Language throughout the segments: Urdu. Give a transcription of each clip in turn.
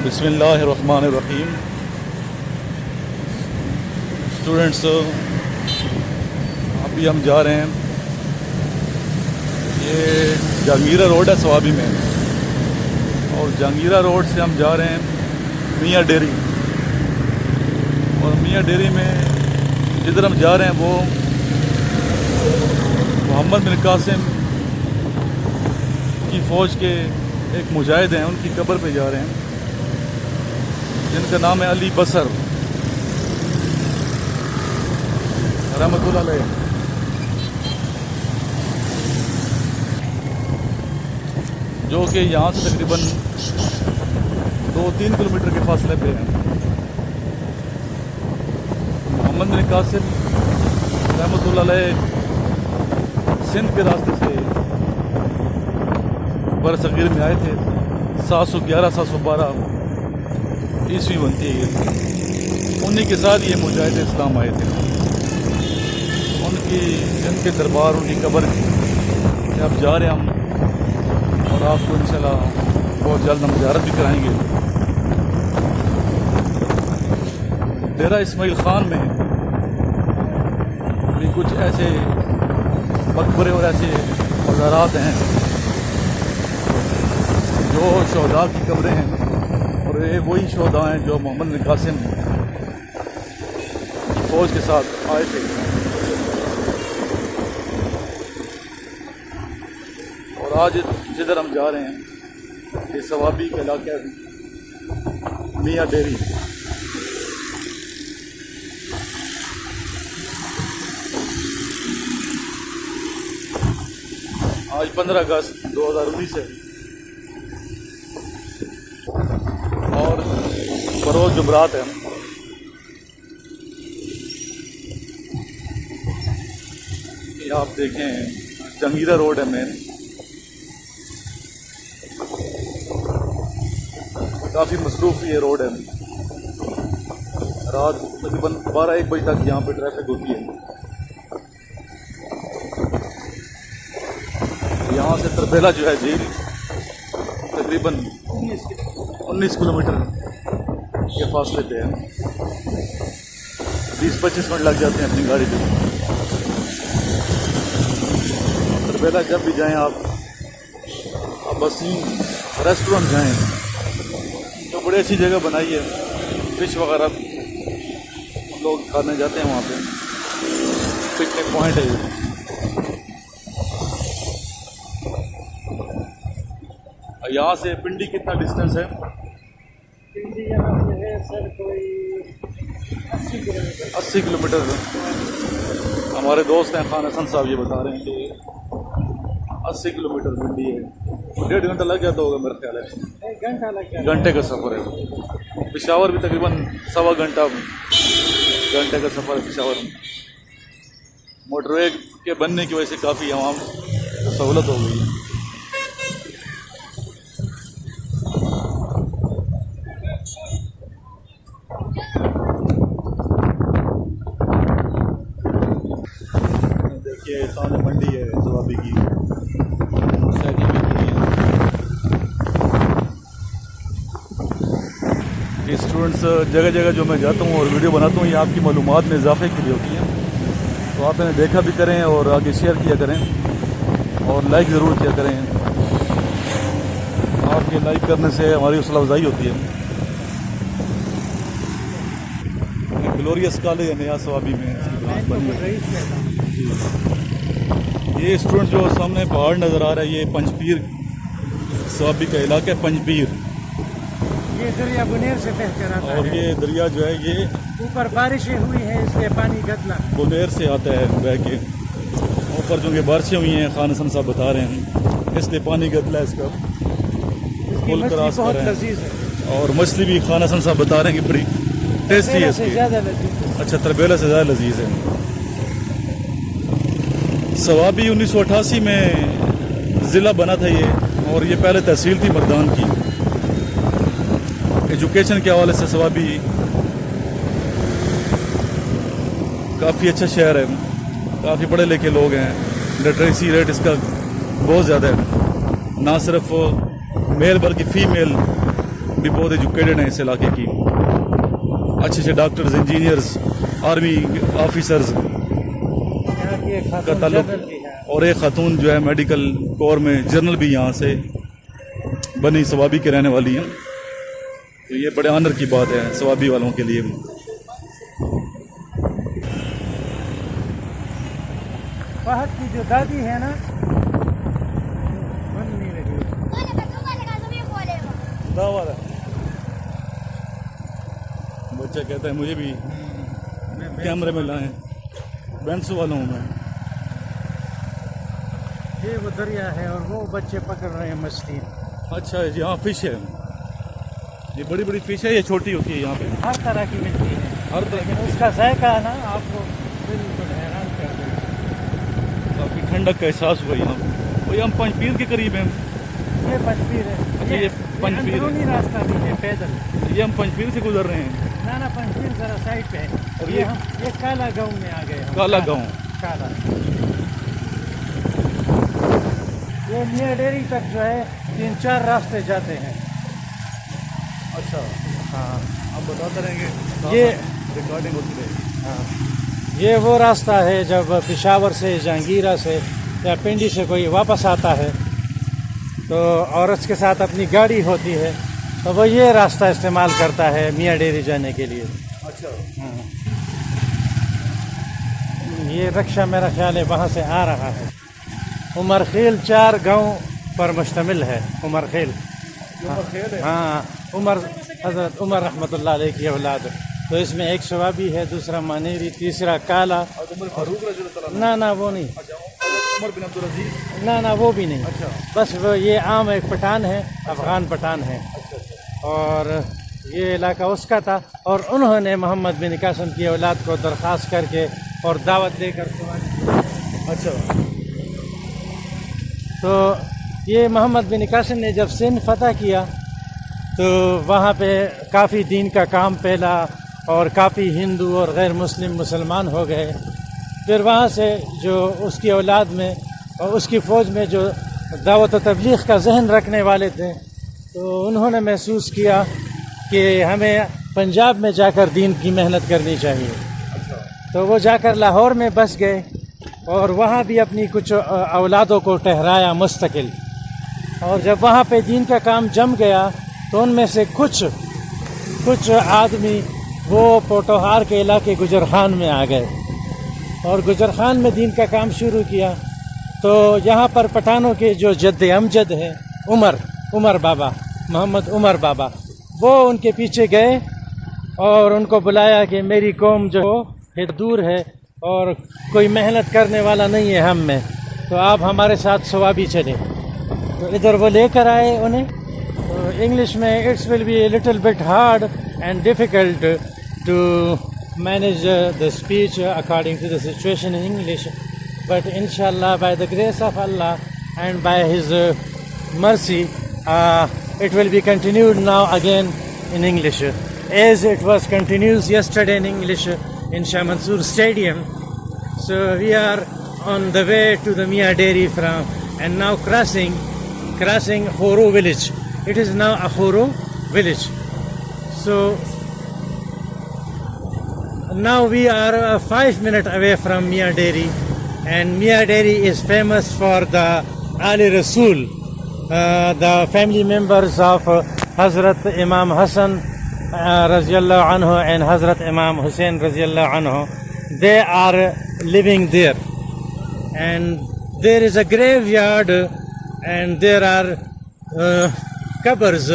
بسم اللہ الرحمن الرحیم. اسٹوڈنٹس، ابھی ہم جا رہے ہیں، یہ جہانگیرہ روڈ ہے سوابی میں، اور جہانگیرہ روڈ سے ہم جا رہے ہیں میاں ڈیری. اور میاں ڈیری میں جدھر ہم جا رہے ہیں وہ محمد بن قاسم کی فوج کے ایک مجاہد ہیں، ان کی قبر پہ جا رہے ہیں جن کا نام ہے علی بصر رحمۃ اللہ علیہ. جو کہ یہاں سے تقریباً 2-3 کلومیٹر کے فاصلے پہ ہیں. محمد بن قاسم رحمۃ اللہ علیہ سندھ کے راستے سے بر صغیر میں آئے تھے. 711-712 عیسوی بنتی ہے یہ. انہی کے ساتھ یہ مجاہد اسلام آئے تھے. ان کے دربار، ان کی قبر سے اب جا رہے ہیں ہم، اور آپ کو انشاءاللہ بہت جلد ہم زیارت بھی کرائیں گے. ڈیرہ اسماعیل خان میں بھی کچھ ایسے مقبرے اور ایسے مزارات ہیں جو شہداء کی قبریں ہیں، اور یہ وہی شہداء ہیں جو محمد بن قاسم کی فوج کے ساتھ آئے تھے. اور آج جدھر ہم جا رہے ہیں یہ سوابی کا علاقہ ہے، میاں ڈیری. آج 15 اگست 2019 ہے اور بروز جمعرات ہے. یہ آپ دیکھیں جہانگیرہ روڈ ہے مین. کافی مصروف یہ روڈ ہے. رات تقریباً 12-1 بجے تک یہاں پہ ٹریفک ہوتی ہے. یہاں سے تربیلا جو ہے جھیل تقریباً 19 کلومیٹر کے فاصلے پہ ہے. 20-25 منٹ لگ جاتے ہیں اپنی گاڑی پہ. تربیلا جب بھی جائیں آپ وسیم ریسٹورنٹ جائیں تو بڑی اچھی جگہ بنائی ہے. فش وغیرہ لوگ کھانے جاتے ہیں وہاں پہ. پکنک پوائنٹ ہے یہ. یہاں سے پنڈی کتنا ڈسٹینس ہے؟ پنڈی یہاں سے ہے سر کوئی 80 کلومیٹر. ہمارے دوست ہیں خان حسن صاحب، یہ بتا رہے ہیں کہ 80 کلومیٹر پنڈی ہے. 1.5 گھنٹہ لگ جاتا ہوگا میرا خیال ہے. 1 گھنٹہ لگ جاتا ہے. گھنٹے کا سفر ہے. پشاور بھی تقریباً 1.25 گھنٹے کا سفر ہے پشاور میں. موٹر وے کے بننے کی وجہ سے کافی عوام کو سہولت ہو گئی ہے. دیکھیے سامنے منڈی ہے سوابی کی. اسٹوڈنٹس جگہ جگہ جو میں جاتا ہوں اور ویڈیو بناتا ہوں یہ آپ کی معلومات میں اضافے کے لیے ہوتی ہیں، تو آپ انہیں دیکھا بھی کریں اور آگے شیئر کیا کریں اور لائک ضرور کیا کریں. آپ کے لائک کرنے سے ہماری حوصلہ افزائی ہوتی ہے. گلوریس کالج ہے نیا سوابی میں، اس کی برانچ بنی ہے. یہ اسٹوڈنٹ جو سامنے پہاڑ نظر آ رہا ہے یہ پنجپیر سوابی کا علاقہ ہے. پنجپیر یہ دریا بنیر سے بہ کر آتا اور ہے. یہ دریا جو ہے یہ اوپر بارشیں ہوئی ہیں اس لیے پانی گدلا. بنیر سے آتا ہے بہ کے. اوپر جو کہ بارشیں ہوئی ہیں خان حسن صاحب بتا رہے ہیں اس لیے پانی گدلا ہے. اس کا اس کی پل مچھلی کراس کر بہت رہے ہیں لذیذ ہے. اور مچھلی بھی خان حسن صاحب بتا رہے ہیں کہ بڑی ٹیسٹی ہے اس سے کی. زیادہ لذیذ ہے. اچھا، تربیلا سے زیادہ لذیذ ہے. سوابی 1988 میں ضلع بنا تھا یہ، اور یہ پہلے تحصیل تھی مردان کی. ایجوکیشن کے حوالے سے سوابی کافی اچھا شہر ہے. کافی پڑھے لکھے لوگ ہیں. لٹریسی ریٹ اس کا بہت زیادہ ہے. نہ صرف میل بلکہ فیمیل بھی بہت ایجوکیٹڈ ہیں اس علاقے کی, اچھے اچھے ڈاکٹرز, انجینئرز, آرمی آفیسرز یہاں کی ایک کا خاتون تعلق, جنرل بھی ہے. اور ایک خاتون جو ہے میڈیکل کور میں جنرل بھی یہاں سے بنی ثوابی کے رہنے والی ہیں. تو یہ بڑے آنر کی بات ہے ثوابی والوں کے لیے. فہد کی جو دادی ہے نا بن نہیں رہی. بچہ کہتا ہے مجھے بھی کیمرے میں لائیں, بینسو والا ہوں میں. یہ وہ دریا ہے اور وہ بچے پکڑ رہے ہیں مچھلی. اچھا جی, ہاں فش ہے, یہ بڑی بڑی فش ہے, یہ چھوٹی ہوتی ہے یہاں پہ ہر طرح کی ملتی ہے, ہر طرح کی. لیکن اس کا ذائقہ نا آپ کو بالکل حیران کر دے گا. کافی ٹھنڈک کا احساس ہوا یہاں پہ. وہی ہم پنج پیر کے قریب ہیں. یہ پنجپیر ہے. اچھا, یہ پنج پیر اندرونی راستہ بھی ہے پیدل. یہ ہم پنج پیر سے گزر رہے ہیں. نا پنجپیر ذرا سائڈ پہ ہے. اور یہ کالا گاؤں میں آ گئے ہم. کالا گاؤں. کالا یہ میاں ڈیری تک جو ہے 3-4 راستے جاتے ہیں. اچھا, ہاں آپ بتاتے رہیں گے, یہ ریکارڈنگ ہوتی رہے گی. ہاں یہ وہ راستہ ہے جب پشاور سے, جہانگیرہ سے یا پنڈی سے کوئی واپس آتا ہے تو اور اس کے ساتھ اپنی گاڑی ہوتی ہے تو وہ یہ راستہ استعمال کرتا ہے میاں ڈیری جانے کے لیے. اچھا, یہ رکشہ میرا خیال ہے وہاں سے آ رہا ہے. عمر خیل 4 گاؤں پر مشتمل ہے. عمر خیل, ہاں عمر, حضرت عمر رحمۃ اللہ علیہ کی اولاد. تو اس میں ایک ثوابی ہے, دوسرا مانیری, تیسرا کالا. نہ وہ نہیں, عمر بن عبدالعزیز, نہ وہ بھی نہیں. اچھا, بس وہ یہ عام ایک پٹھان ہے, افغان پٹھان ہے, اور یہ علاقہ اس کا تھا. اور انہوں نے محمد بن قاسم کی اولاد کو درخواست کر کے اور دعوت دے کر اچھا, تو یہ محمد بن قاسم نے جب سندھ فتح کیا تو وہاں پہ کافی دین کا کام پھیلا اور کافی ہندو اور غیر مسلم مسلمان ہو گئے. پھر وہاں سے جو اس کی اولاد میں اور اس کی فوج میں جو دعوت و تبلیغ کا ذہن رکھنے والے تھے تو انہوں نے محسوس کیا کہ ہمیں پنجاب میں جا کر دین کی محنت کرنی چاہیے. تو وہ جا کر لاہور میں بس گئے اور وہاں بھی اپنی کچھ اولادوں کو ٹھہرایا مستقل. اور جب وہاں پہ دین کا کام جم گیا تو ان میں سے کچھ آدمی وہ پوٹوہار کے علاقے گجر خان میں آ گئے اور گجر خان میں دین کا کام شروع کیا. تو یہاں پر پٹھانوں کے جو جد امجد ہیں عمر بابا, محمد عمر بابا, وہ ان کے پیچھے گئے اور ان کو بلایا کہ میری قوم جو دور ہے اور کوئی محنت کرنے والا نہیں ہے ہم میں, تو آپ ہمارے ساتھ ثوابی چلے. تو ادھر وہ لے کر آئے انہیں. تو انگلش میں it's will be a little bit hard and difficult to manage the speech according to the situation in English, but انشاءاللہ بائی دا گریس آف اللہ and by his mercy it will be continued now again in English as it was continued yesterday in English in Shah Mansoor Stadium. So we are on the way to the Mia Dairy from and now crossing Khoro village. It is now a Khoro village. So now we are 5 minutes away from Mia Dairy, and Mia Dairy is famous for the Ali Rasool, the family members of Hazrat Imam Hassan Raziyallahu Anhu and Hazrat Imam Hussain Raziyallahu Anhu. They are living there, and there is a graveyard and there are qabrs,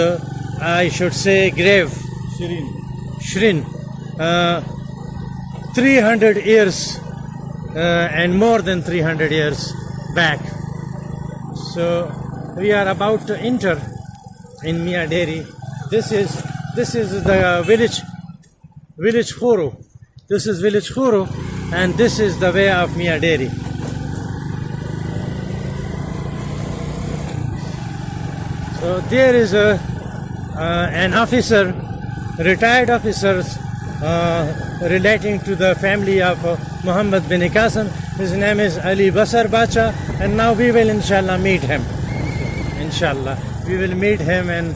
I should say grave, Shrin, 300 years and more than 300 years back. So we are about to enter in Mia Dairy. This is the village Khoro. This is village Khoro, and this is the way of Mia Dairy. So there is an officer, retired officer, relating to the family of Muhammad bin Qasim. His name is Ali Basar Bacha, and now we will inshallah meet him. Inshallah we will meet him, and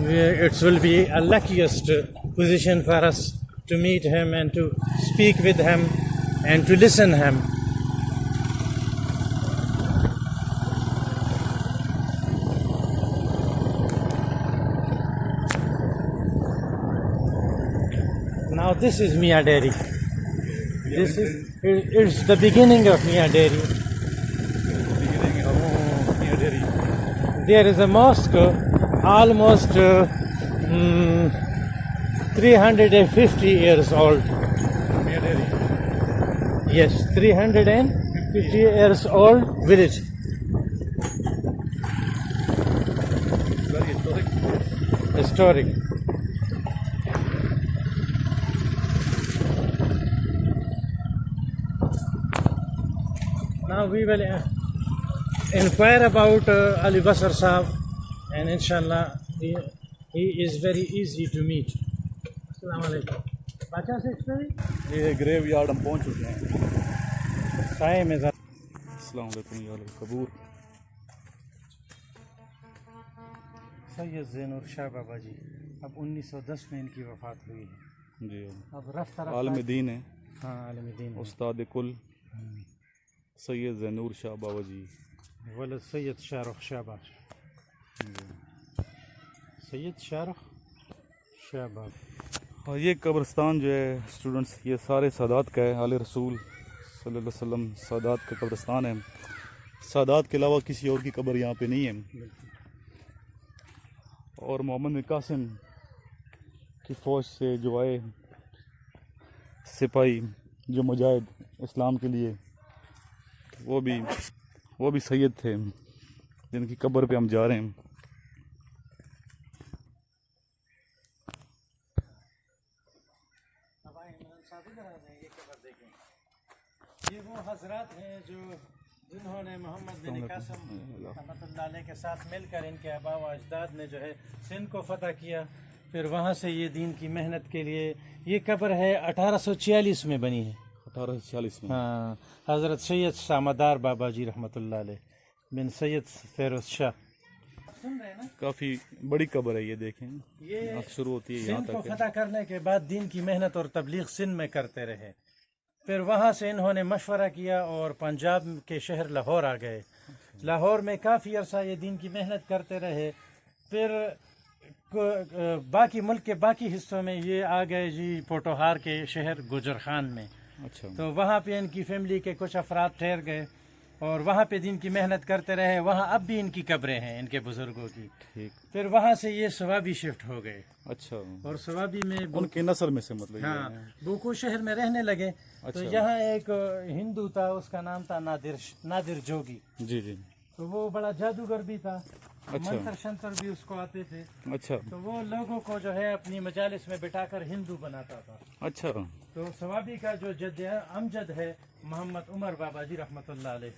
it will be a luckiest position for us to meet him and to speak with him and to listen him. Now this is Mia Dairy. This is it's the beginning of Mia Dairy. beginning of Mia Dairy. There is a mosque almost 350 years old. Mia Dairy. Yes, 350 years old village. Very historic. Historic. Now we will inquire about Ali Basar Saab, and inshallah he is very easy to meet. Assalamu alaikum. Bacha se explain? یہ گریو یارڈ ہم پہنچ چکے ہیں. سائے میں السلام علیکم یا قبور. سید زین الشاہ بابا جی اب 1910 میں ان کی وفات ہوئی ہے. جی اب رفتہ عالم دین ہے. ہاں عالم دین ہے. استاد کل سید زینور شاہ بابا جی. ولد سید شاہ رخ شاہ بابا. سید شاہ رخ شاہ بابا. اور یہ قبرستان جو ہے اسٹوڈنٹس یہ سارے سادات کا ہے. آل رسول صلی اللہ علیہ وسلم سادات کا قبرستان ہے. سادات کے علاوہ کسی اور کی قبر یہاں پہ نہیں ہے. اور محمد بن قاسم کی فوج سے جو آئے سپاہی جو مجاہد اسلام کے لیے وہ بھی سید تھے جن کی قبر پہ ہم جا رہے ہیں. یہ وہ حضرات ہیں جنہوں نے محمد بن قاسم رحمۃ اللہ علیہ کے ساتھ مل کر ان کے آباء و اجداد نے جو ہے سندھ کو فتح کیا. پھر وہاں سے یہ دین کی محنت کے لیے یہ قبر ہے 1846 میں بنی ہے. 1846 میں. ہاں حضرت سید سامدار بابا جی رحمۃ اللہ علیہ بن سید فیروز شاہ. سن رہے ہیں نا؟ کافی بڑی قبر ہے یہ دیکھیں. یہ شروع ہوتی ہے یہاں سندھ کو تک. فتح کرنے کے بعد دین کی محنت اور تبلیغ سندھ میں کرتے رہے. پھر وہاں سے انہوں نے مشورہ کیا اور پنجاب کے شہر لاہور آ گئے. لاہور میں کافی عرصہ یہ دین کی محنت کرتے رہے. پھر باقی ملک کے باقی حصوں میں یہ آ گئے جی پوٹوہار کے شہر گجر خان میں. اچھا. تو وہاں پہ ان کی فیملی کے کچھ افراد ٹھہر گئے اور وہاں پہ دین کی محنت کرتے رہے. وہااں اب بھی ان کی قبریں ہیں ان کے بزرگوں کی. ٹھیک. پھر وہاں سے یہ سوابی شفٹ ہو گئے. اچھا. اور سوابی میں ان کے نسل میں سے مطلب ہاں بوکو شہر میں رہنے لگے. تو یہاں ایک ہندو تھا اس کا نام تھا نادر جوگی. جی جی. تو وہ بڑا جادوگر بھی تھا. منتر شنتر بھی اس کو آتے تھے. اچھا. تو وہ لوگوں کو جو ہے اپنی مجالس میں بٹھا کر ہندو بناتا تھا. اچھا. تو سوابی کا جو جد امجد ہے محمد عمر بابا جی رحمۃ اللہ علیہ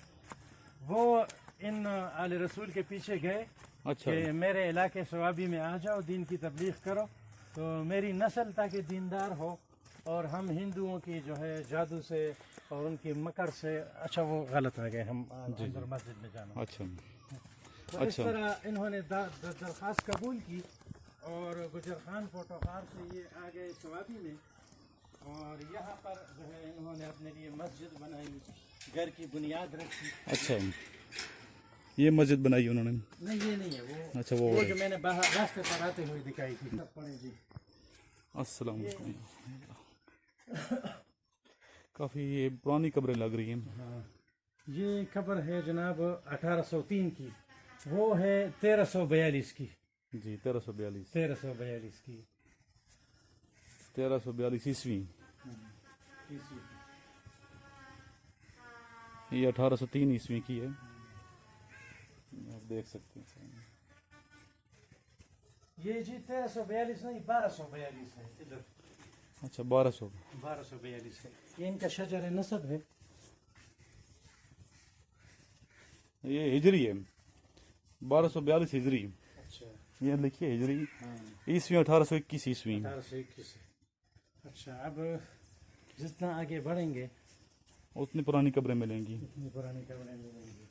وہ ان آل رسول کے پیچھے گئے. اچھا. کہ میرے علاقے سوابی میں آ جاؤ دین کی تبلیغ کرو تو میری نسل تاکہ دیندار ہو اور ہم ہندوؤں کی جو ہے جادو سے اور ان کی مکر سے. اچھا وہ غلط آ گئے ہم اندر مسجد میں جانا. اچھا. تو اس طرح انہوں نے درخواست قبول کی اور گجر خان پوٹوخار سے یہ آ گئے سوابی میں. اور یہاں پر جو ہے انہوں نے اپنے لیے مسجد بنائی, گھر کی بنیاد رکھی. اچھا. یہ مسجد بنائی انہوں نے؟ نہیں یہ نہیں ہے وہ. اچھا وہ جو میں نے باہر راستے پر آتے ہوئے دکھائی تھی. پڑھیں جی. السلام علیکم. کافی یہ پرانی قبریں لگ رہی ہیں. ہاں یہ قبر ہے جناب 1803 کی. وہ ہے 1342 کی. جی 1342. 1342 کی. 1342 عیسوی. یہ 1803 عیسوی کی ہے. آپ دیکھ سکتے ہیں. یہ جی 1342 نہیں 1242 ہے ادھر. اچھا 1242 ہے. یہ ان کا شجر نسب ہے. یہ ہجری ہے 1242 ہجری. اچھا یہ لکھیے ہجری. عیسوی 1821 عیسوی. 1821. اچھا اب جتنا آگے بڑھیں گے اتنی پرانی قبریں ملیں گی. اتنی پرانی قبریں ملیں گی.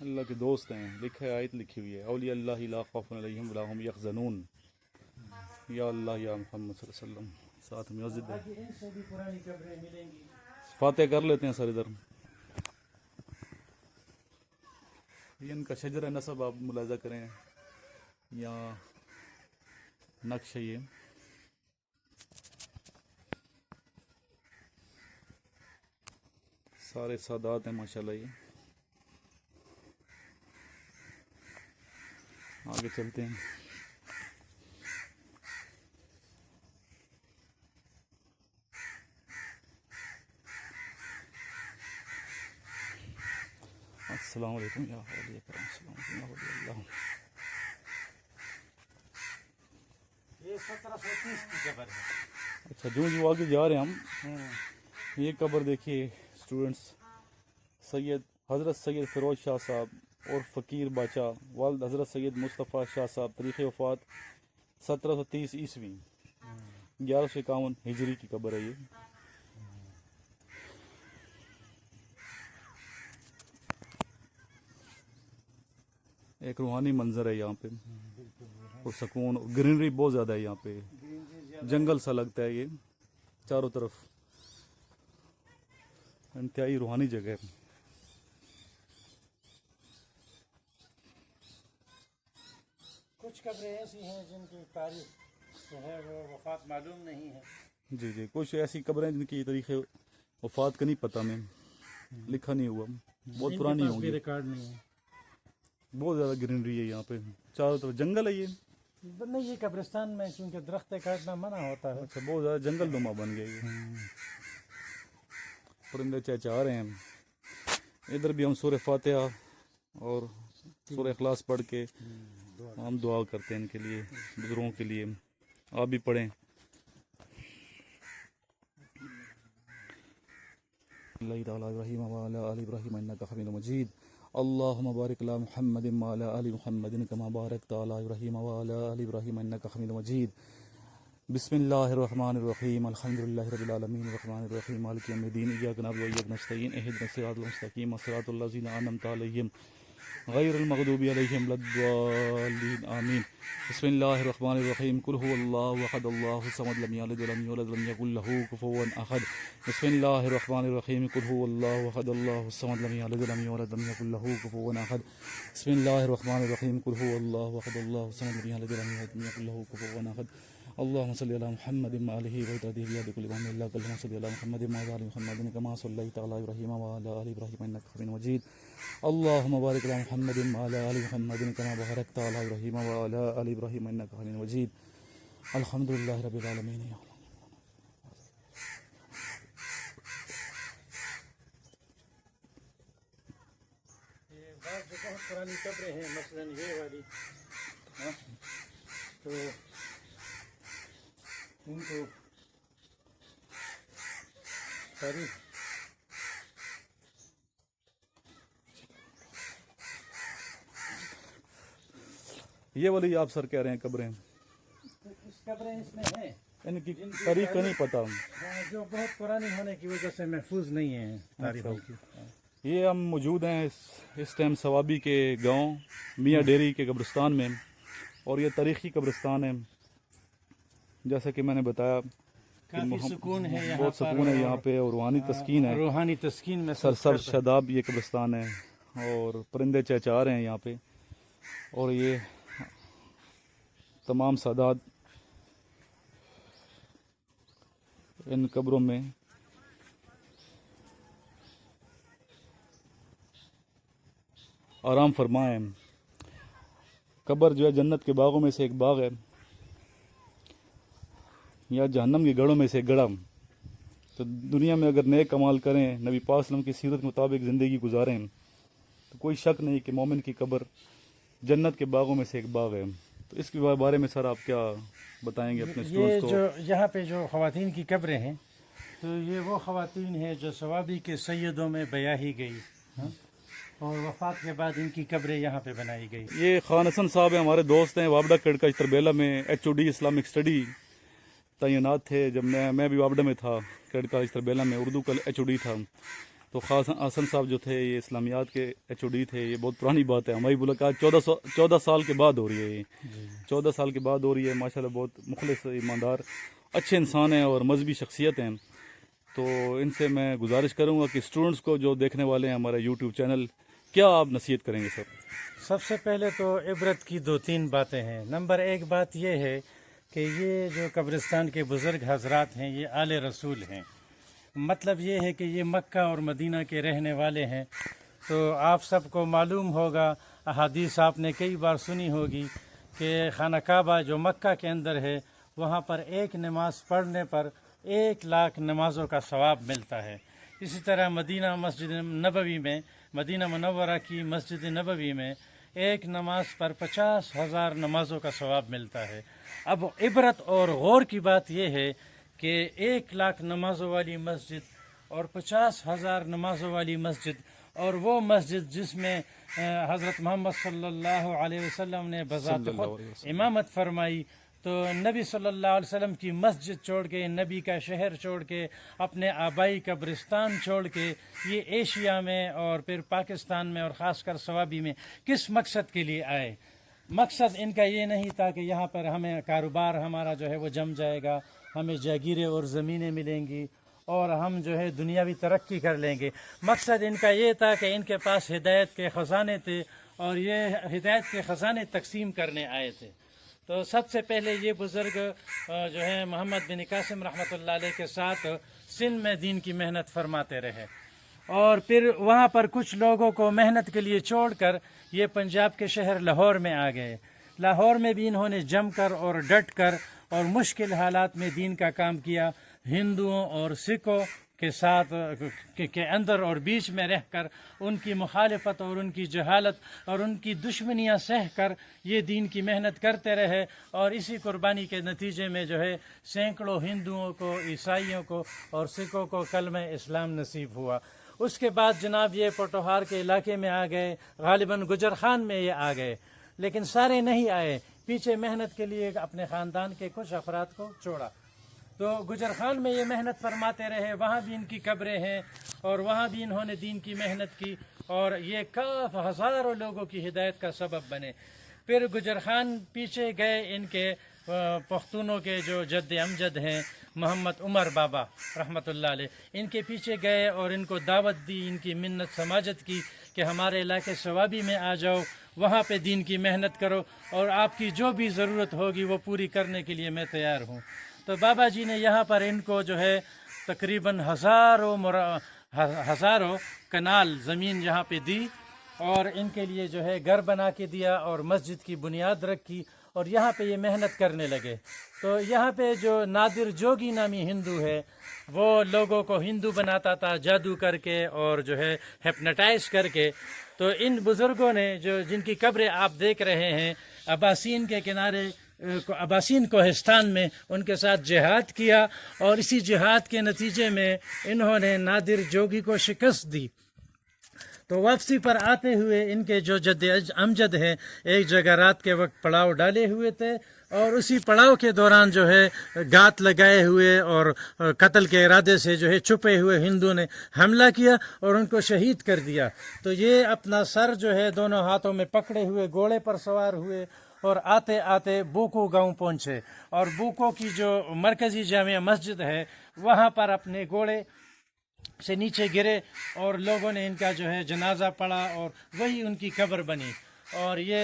اللہ کے دوست ہیں. لکھا ہے, آیت لکھی ہوئی ہے, اولیاء اللہ لا خوف علیہم ولا هم یحزنون. یا اللہ یا محمد صلی اللہ علیہ وسلم. ساتھ مسجد ہے. آگے ان سے بھی پرانی قبریں ملیں گی. فاتح کر لیتے ہیں سر ادھر. یہ ان کا شجر نصب آپ ملاحظہ کریں, یا نقش ہے یہ. سارے سادات ہیں ماشاءاللہ. یہ آگے چلتے ہیں. السلام علیکم یا اولیاء کرام. السلام علیکم یا اولیاء اللہ. یہ 1730 کی قبر ہے. اچھا جو آگے جا رہے ہیں ہم, یہ قبر دیکھیے اسٹوڈنٹس. سید حضرت سید فیروز شاہ صاحب اور فقیر باچا والد حضرت سید مصطفیٰ شاہ صاحب. تاریخ وفات 1730 عیسوی 1151 ہجری کی قبر ہے یہ. ایک روحانی منظر ہے یہاں پہ, اور سکون, گرینری بہت زیادہ ہے یہاں پہ. جنگل سا لگتا ہے یہ چاروں طرف. انتہائی روحانی جگہ ہے. کچھ قبریں ایسی ہیں جن کی تاریخ جو ہے وہ وفات معلوم نہیں ہے. جی جی, کچھ ایسی قبریں جن کی تاریخ وفات کا نہیں پتہ, میں لکھا نہیں ہوا, بہت پرانی ہوں گی. ریکارڈ نہیں ہے. بہت زیادہ گرینری ہے یہاں پہ, چاروں طرف جنگل ہے یہ. نہیں, یہ قبرستان میں چونکہ درخت کاٹنا منع ہوتا ہے. اچھا, بہت زیادہ جنگل نما بن گیا یہ. پرندے چہچہا رہے ہیں. ادھر بھی ہم سورہ فاتحہ اور سورہ اخلاص پڑھ کے ہم دعا کرتے ہیں ان کے لیے, بزرگوں کے لیے. آپ بھی پڑھیں. اللہ تعالی ابراہیم وعلی آل ابراہیم انک حمید مجید. اللهم بارك على محمد وعلى آل محمد كما باركت على إبراهيم وعلى آل إبراهيم إنك حميد مجيد. بسم الله الرحمن الرحيم. الحمد لله رب العالمين الرحمن الرحيم مالك يوم الدين. إياك نعبد وإياك نستعين. اهدنا الصراط المستقيم صراط الذين أنعمت عليهم غير المغضوب عليهم ولا الضالين آمين. بسم الله الرحمن الرحيم. قل هو الله أحد الله الصمد لم يلد ولم يولد ولم يكن له كفوا أحد. بسم الله الرحمن الرحيم. قل هو الله أحد الله الصمد لم يلد ولم يولد ولم يكن له كفوا أحد. بسم الله الرحمن الرحيم. قل هو الله أحد الله الصمد لم يلد ولم يولد ولم يكن له كفوا أحد. اللهم صل على محمد وآله وصحبه بيد كل من الله. اللهم صل على محمد وعلى آل محمد كما صليت على إبراهيم وعلى آل إبراهيم إنك حميد مجيد. اللهم بارك على محمد وعلى آل محمد كما باركت على إبراهيم وعلى آل إبراهيم إنك حميد مجيد. الحمد لله رب العالمين. یہ بعض جو بہت پرانی قبریں ہیں, مثلاً یہ والی, تو ان کو تاریخ یہ والی آپ سر کہہ رہے ہیں قبریں, کچھ قبریں اس میں ہیں ان کی تاریخ کا نہیں پتہ, جو بہت پرانی ہونے کی وجہ سے محفوظ نہیں ہیں تاریخوں کی. یہ ہم موجود ہیں اس ٹائم ثوابی کے گاؤں میاں ڈیری کے قبرستان میں, اور یہ تاریخی قبرستان ہے. جیسا کہ میں نے بتایا کافی سکون ہے یہاں, بہت سکون ہے یہاں پہ, اور روحانی تسکین ہے. روحانی تسکین میں سرسبز شاداب یہ قبرستان ہے, اور پرندے چہچہا رہے ہیں یہاں پہ. اور یہ تمام سادات ان قبروں میں آرام فرمائیں. قبر جو ہے جنت کے باغوں میں سے ایک باغ ہے, یا جہنم کی گڑھوں میں سے ایک گڑھا. تو دنیا میں اگر نیک کمال کریں, نبی پاک صلی اللہ علیہ وسلم کی سیرت کے مطابق زندگی گزاریں, تو کوئی شک نہیں کہ مومن کی قبر جنت کے باغوں میں سے ایک باغ ہے. تو اس کے بارے میں سر آپ کیا بتائیں گے اپنے یہ اسٹوڈنٹس کو؟ جو یہاں پہ جو خواتین کی قبریں ہیں, تو یہ وہ خواتین ہیں جو ثوابی کے سیدوں میں بیاہی گئی, اور وفات کے بعد ان کی قبریں یہاں پہ بنائی گئی. یہ خان حسن صاحب ہیں, ہمارے دوست ہیں, وابڈا کڑکا تربیلا میں HOD اسلامک اسٹڈی تعینات تھے. جب میں بھی وابڈا میں تھا, کڑکا تربیلا میں اردو کا HOD تھا. تو تو خاص حسن صاحب جو تھے یہ اسلامیات کے HOD تھے. یہ بہت پرانی بات ہے, ہماری ملاقات 14 سال کے بعد ہو رہی ہے. یہ 14 سال کے بعد ہو رہی ہے. ماشاءاللہ بہت مخلص, ایماندار, اچھے انسان ہیں اور مذہبی شخصیت ہیں. تو ان سے میں گزارش کروں گا کہ اسٹوڈنٹس کو جو دیکھنے والے ہیں ہمارا YouTube چینل, کیا آپ نصیحت کریں گے سر؟ سب سے پہلے تو عبرت کی 2-3 باتیں ہیں. نمبر 1 بات یہ ہے کہ یہ جو قبرستان کے بزرگ حضرات ہیں یہ آل رسول ہیں. مطلب یہ ہے کہ یہ مکہ اور مدینہ کے رہنے والے ہیں. تو آپ سب کو معلوم ہوگا, احادیث آپ نے کئی بار سنی ہوگی کہ خانہ کعبہ جو مکہ کے اندر ہے وہاں پر ایک نماز پڑھنے پر 1,00,000 نمازوں کا ثواب ملتا ہے. اسی طرح مدینہ مسجد نبوی میں, مدینہ منورہ کی مسجد نبوی میں ایک نماز پر 50,000 نمازوں کا ثواب ملتا ہے. اب عبرت اور غور کی بات یہ ہے کہ 1,00,000 نمازوں والی مسجد اور 50,000 نمازوں والی مسجد, اور وہ مسجد جس میں حضرت محمد صلی اللہ علیہ وسلم نے بذات خود امامت فرمائی, تو نبی صلی اللہ علیہ وسلم کی مسجد چھوڑ کے, نبی کا شہر چھوڑ کے, اپنے آبائی قبرستان چھوڑ کے یہ ایشیا میں اور پھر پاکستان میں اور خاص کر صوابی میں کس مقصد کے لیے آئے؟ مقصد ان کا یہ نہیں تھا کہ یہاں پر ہمیں کاروبار ہمارا جو ہے وہ جم جائے گا, ہمیں جاگیریں اور زمینیں ملیں گی اور ہم جو ہے دنیاوی ترقی کر لیں گے. مقصد ان کا یہ تھا کہ ان کے پاس ہدایت کے خزانے تھے اور یہ ہدایت کے خزانے تقسیم کرنے آئے تھے. تو سب سے پہلے یہ بزرگ جو ہے محمد بن قاسم رحمۃ اللہ علیہ کے ساتھ سندھ میں دین کی محنت فرماتے رہے, اور پھر وہاں پر کچھ لوگوں کو محنت کے لیے چھوڑ کر یہ پنجاب کے شہر لاہور میں آ گئے. لاہور میں بھی انہوں نے جم کر اور ڈٹ کر اور مشکل حالات میں دین کا کام کیا. ہندوؤں اور سکھوں کے ساتھ کے اندر اور بیچ میں رہ کر ان کی مخالفت اور ان کی جہالت اور ان کی دشمنیاں سہ کر یہ دین کی محنت کرتے رہے, اور اسی قربانی کے نتیجے میں جو ہے سینکڑوں ہندوؤں کو, عیسائیوں کو اور سکھوں کو کلمہ اسلام نصیب ہوا. اس کے بعد جناب یہ پوٹوہار کے علاقے میں آ گئے, غالباً گجر خان میں یہ آ گئے, لیکن سارے نہیں آئے. پیچھے محنت کے لیے اپنے خاندان کے کچھ افراد کو چھوڑا. تو گجر خان میں یہ محنت فرماتے رہے, وہاں بھی ان کی قبریں ہیں اور وہاں بھی انہوں نے دین کی محنت کی, اور یہ ہزاروں لوگوں کی ہدایت کا سبب بنے. پھر گجر خان پیچھے گئے, ان کے پختونوں کے جو جد امجد ہیں محمد عمر بابا رحمۃ اللہ علیہ, ان کے پیچھے گئے اور ان کو دعوت دی, ان کی منت سماجت کی کہ ہمارے علاقے صوابی میں آ جاؤ, وہاں پہ دین کی محنت کرو اور آپ کی جو بھی ضرورت ہوگی وہ پوری کرنے کے لیے میں تیار ہوں. تو بابا جی نے یہاں پر ان کو جو ہے تقریباً ہزاروں کنال زمین یہاں پہ دی, اور ان کے لیے جو ہے گھر بنا کے دیا اور مسجد کی بنیاد رکھی, اور یہاں پہ یہ محنت کرنے لگے. تو یہاں پہ جو نادر جوگی نامی ہندو ہے وہ لوگوں کو ہندو بناتا تھا جادو کر کے اور جو ہے ہپناٹائز کر کے. تو ان بزرگوں نے جو جن کی قبریں آپ دیکھ رہے ہیں اباسین کے کنارے, اباسین کوہستان میں, ان کے ساتھ جہاد کیا, اور اسی جہاد کے نتیجے میں انہوں نے نادر جوگی کو شکست دی. تو واپسی پر آتے ہوئے ان کے جو جد امجد ہیں ایک جگہ رات کے وقت پڑاؤ ڈالے ہوئے تھے, اور اسی پڑاؤ کے دوران جو ہے گات لگائے ہوئے اور قتل کے ارادے سے جو ہے چھپے ہوئے ہندو نے حملہ کیا اور ان کو شہید کر دیا. تو یہ اپنا سر جو ہے دونوں ہاتھوں میں پکڑے ہوئے گھوڑے پر سوار ہوئے اور آتے آتے بوکو گاؤں پہنچے, اور بوکو کی جو مرکزی جامع مسجد ہے وہاں پر اپنے گھوڑے سے نیچے گرے, اور لوگوں نے ان کا جو ہے جنازہ پڑھا اور وہی ان کی قبر بنی. اور یہ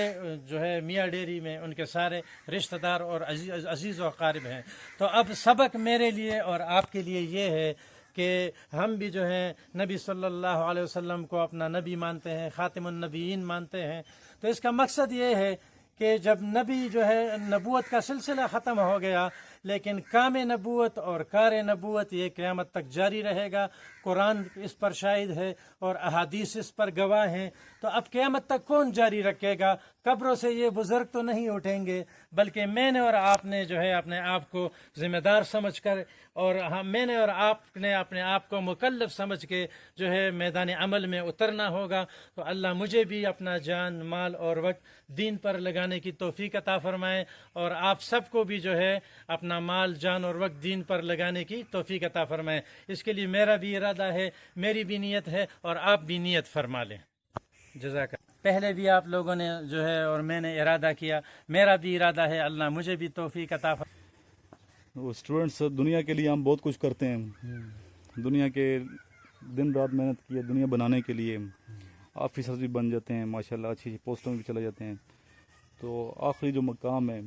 جو ہے میاں ڈیری میں ان کے سارے رشتہ دار اور عزیز و اقارب ہیں. تو اب سبق میرے لیے اور آپ کے لیے یہ ہے کہ ہم بھی جو ہے نبی صلی اللہ علیہ وسلم کو اپنا نبی مانتے ہیں, خاتم النبیین مانتے ہیں. تو اس کا مقصد یہ ہے کہ جب نبی جو ہے نبوت کا سلسلہ ختم ہو گیا, لیکن کام نبوت اور کار نبوت یہ قیامت تک جاری رہے گا. قرآن اس پر شاہد ہے اور احادیث اس پر گواہ ہیں. تو اب قیامت تک کون جاری رکھے گا؟ قبروں سے یہ بزرگ تو نہیں اٹھیں گے, بلکہ میں نے اور آپ نے جو ہے اپنے آپ کو ذمہ دار سمجھ کر, اور میں نے اور آپ نے اپنے آپ کو مکلف سمجھ کے جو ہے میدان عمل میں اترنا ہوگا. تو اللہ مجھے بھی اپنا جان, مال اور وقت دین پر لگانے کی توفیق عطا فرمائے, اور آپ سب کو بھی جو ہے اپنا اپنا مال جان اور وقت دین پر لگانے کی توفیق عطا فرمائے. اس کے لیے میرا بھی ارادہ ہے, میری بھی نیت ہے, اور آپ بھی نیت فرما لیں. جزاک اللہ. پہلے بھی آپ لوگوں نے جو ہے اور میں نے ارادہ کیا, میرا بھی ارادہ ہے, اللہ مجھے بھی توفیق عطا فرمائے. وہ اسٹوڈنٹس دنیا کے لیے ہم بہت کچھ کرتے ہیں, دنیا کے دن رات محنت کی ہے دنیا بنانے کے لیے, آفیسر بھی بن جاتے ہیں ماشاءاللہ, اچھی اچھی پوسٹوں میں بھی چلے جاتے ہیں. تو آخری جو مقام ہے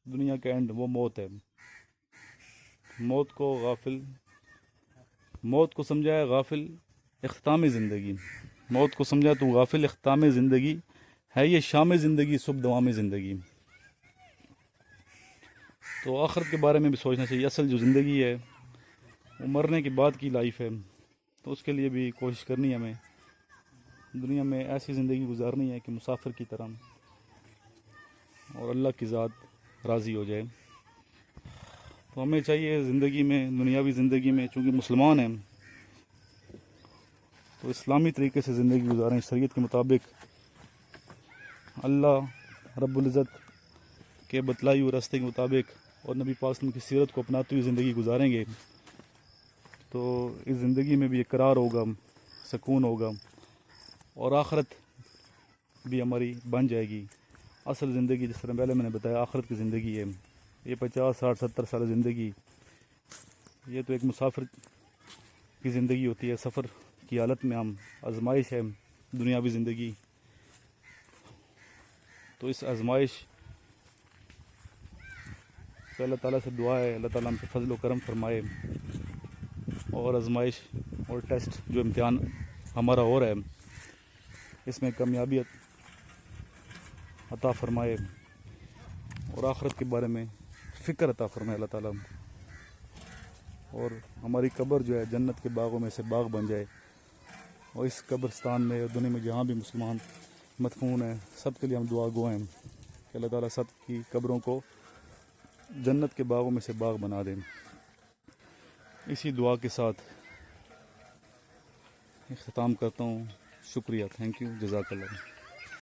دنیا کا اینڈ وہ موت ہے. موت کو سمجھائے غافل اختتام زندگی, موت کو سمجھائے تو غافل اختتام زندگی ہے یہ شام زندگی صبح دوام زندگی. تو آخرت کے بارے میں بھی سوچنا چاہیے. اصل جو زندگی ہے وہ مرنے کے بعد کی لائف ہے, تو اس کے لیے بھی کوشش کرنی ہے. ہمیں دنیا میں ایسی زندگی گزارنی ہے کہ مسافر کی طرح, اور اللہ کی ذات راضی ہو جائے. تو ہمیں چاہیے زندگی میں, دنیاوی زندگی میں, چونکہ مسلمان ہیں تو اسلامی طریقے سے زندگی گزاریں, شریعت کے مطابق اللہ رب العزت کے بتلائی ہوئے راستے کے مطابق اور نبی پاک صلی اللہ علیہ وسلم کی سیرت کو اپناتے ہوئے زندگی گزاریں گے تو اس زندگی میں بھی اقرار ہوگا, سکون ہوگا, اور آخرت بھی ہماری بن جائے گی. اصل زندگی جس طرح پہلے میں نے بتایا آخرت کی زندگی ہے, یہ 50 60 70 سال زندگی یہ تو ایک مسافر کی زندگی ہوتی ہے. سفر کی حالت میں ہم, آزمائش ہے دنیاوی زندگی. تو اس آزمائش پہ اللہ تعالیٰ سے دعا ہے اللہ تعالیٰ ہم سے فضل و کرم فرمائے, اور آزمائش اور ٹیسٹ جو امتحان ہمارا ہو رہا ہے اس میں کامیابی عطا فرمائے, اور آخرت کے بارے میں فکر عطا فرمائے اللہ تعالیٰ, اور ہماری قبر جو ہے جنت کے باغوں میں سے باغ بن جائے. اور اس قبرستان میں اور دنیا میں جہاں بھی مسلمان مدفون ہیں سب کے لیے ہم دعا گو ہیں کہ اللہ تعالیٰ سب کی قبروں کو جنت کے باغوں میں سے باغ بنا دیں. اسی دعا کے ساتھ اختتام کرتا ہوں. شکریہ, تھینک یو, جزاک اللہ.